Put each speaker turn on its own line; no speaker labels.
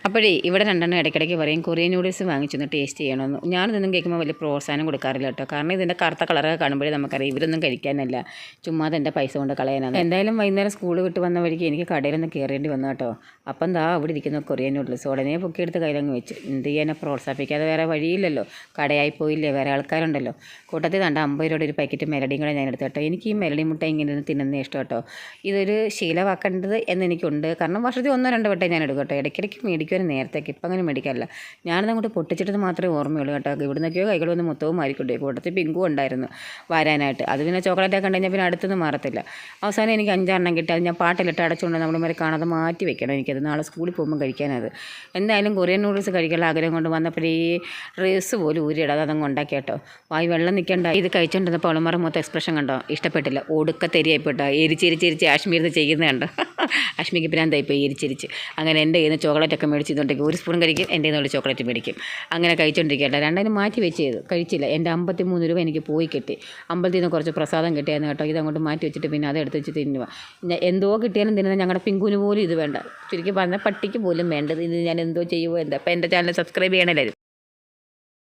അപ്പോഴേ ഇവിടെ രണ്ടെണ്ണം ഇടയ്ക്കിടയ്ക്ക് പറയും കൊറിയൻ നൂഡിൽസ് വാങ്ങിച്ചൊന്ന് ടേസ്റ്റ് ചെയ്യണമെന്ന്. ഞാനിതൊന്നും കേൾക്കുമ്പോൾ വലിയ പ്രോത്സാഹനം കൊടുക്കാറില്ല കേട്ടോ. കാരണം ഇതിൻ്റെ കറുത്ത കളറൊക്കെ കാണുമ്പോഴേ നമുക്കറിയാം ഇവരൊന്നും കഴിക്കാനല്ല, ചുമ്മാ എൻ്റെ പൈസ കൊണ്ട് കളയാനാണ്. എന്തായാലും വൈകുന്നേരം സ്കൂൾ വിട്ട് വന്ന വഴിക്ക് എനിക്ക് കടയിലൊന്ന് കയറേണ്ടി വന്നു കേട്ടോ. അപ്പം എന്താ അവിടെ ഇരിക്കുന്ന കൊറിയൻ നൂഡിൽസ് ഉടനെ പൊക്കിയെടുത്ത് കയ്യിലങ്ങ് വെച്ച്. എന്ത് ചെയ്യാനെ, പ്രോത്സാഹിപ്പിക്കാതെ വേറെ വഴിയില്ലല്ലോ, കടയായി പോയില്ലേ, വേറെ ആൾക്കാരുണ്ടല്ലോ. കൂട്ടത്തിൽ കണ്ട 50 രൂപയുടെ ഒരു പാക്കറ്റ് മെലഡിയും കൂടെ ഞാൻ എടുത്തു കേട്ടോ. എനിക്ക് ഈ മെലഡി മുട്ട ഇങ്ങനെ ഇരുന്ന് തിന്നുന്ന ഇഷ്ടം കേട്ടോ. ഇതൊരു ശീലമാക്കേണ്ടത് എന്നെനിക്കുണ്ട്. കാരണം വർഷത്തിൽ 1-2 വട്ടം ഞാൻ എടുക്കും കേട്ടോ. ഇടയ്ക്കിടയ്ക്ക് മേടിക്കുവാനും നേരത്തേക്ക്, ഇപ്പം അങ്ങനെ മേടിക്കാറില്ല. ഞാനത് അങ്ങോട്ട് പൊട്ടിച്ചിട്ട് മാത്രമേ ഓർമ്മയുള്ളൂ കേട്ടോ. ഇവിടെ നിന്നൊക്കെയോ കൈകൾ വന്ന് മൊത്തവും മാറിക്കൊണ്ടേ. കൂട്ടത്തിൽ പിങ്കും ഉണ്ടായിരുന്നു വരാനായിട്ട്. അത് പിന്നെ ചോക്ലേറ്റൊക്കെ കണ്ടു കഴിഞ്ഞാൽ പിന്നെ അടുത്തൊന്നും മാറത്തില്ല. അവസാനം എനിക്ക് 5-6 കിട്ടി. അത് ഞാൻ പാട്ടിലിട്ട് അടച്ചുകൊണ്ട് നമ്മുടെ മേലെ കാണാതെ മാറ്റി വെക്കണം. എനിക്കത് നാളെ സ്കൂളിൽ പോകുമ്പോൾ കഴിക്കാനത്. എന്തായാലും കൊറിയൻ നൂഡിൽസ് കഴിക്കാനുള്ള ആഗ്രഹം കൊണ്ട് വന്നപ്പോഴേ ഡ്രസ്സ് പോലും ഊരിയിടാതെ അതങ്ങ് ഉണ്ടാക്കി കേട്ടോ. വായി വെള്ളം നിൽക്കണ്ട. ഇത് കഴിച്ചുകൊണ്ടിരുന്നപ്പോൾ അവളമാരുടെ മൊത്തം എക്സ്പ്രഷൻ കണ്ടോ, ഇഷ്ടപ്പെട്ടില്ല. ഒടുക്കത്തെരിയായിപ്പെട്ടോ, എരിച്ചിരിച്ചിരിച്ച് ആശ്മീർന്ന് ചെയ്യുന്നത് കണ്ടോ. അശ്മിക്ക് പ്രാന്തായിപ്പോയി എരിച്ചിരിച്ച്. അങ്ങനെ എൻ്റെ കയ്യിൽ നിന്ന് ചോക്ലേറ്റൊക്കെ മേടിച്ച് ഇതുണ്ടെങ്കിൽ ഒരു സ്പൂൺ കഴിക്കും, എൻ്റെ കയ്യിൽ നിന്ന് ചോക്ലേറ്റ് മേടിക്കും. അങ്ങനെ കഴിച്ചുകൊണ്ടിരിക്കട്ടെ. രണ്ടാലും മാറ്റി വെച്ച് ചെയ്തു, കഴിച്ചില്ല. എൻ്റെ 53 രൂപ എനിക്ക് പോയി കിട്ടി. അമ്പലത്തിൽ നിന്ന് കുറച്ച് പ്രസാദം കിട്ടിയായിരുന്നു കേട്ടോ. ഇതങ്ങോട്ട് മാറ്റി വെച്ചിട്ട് പിന്നെ അത് എടുത്ത് വെച്ച് തിന്നുക. എന്തോ കിട്ടിയാലും തിന്നുന്നത് ഞങ്ങളുടെ പിങ്കുവിന് പോലും ഇത് വേണ്ട. ചുരുക്കി പറഞ്ഞാൽ പട്ടിക്ക് പോലും വേണ്ടത്. ഇത് ഞാൻ എന്തോ ചെയ്യുമോ എന്താ. അപ്പോൾ എൻ്റെ ചാനൽ സബ്സ്ക്രൈബ് ചെയ്യണമല്ലോ.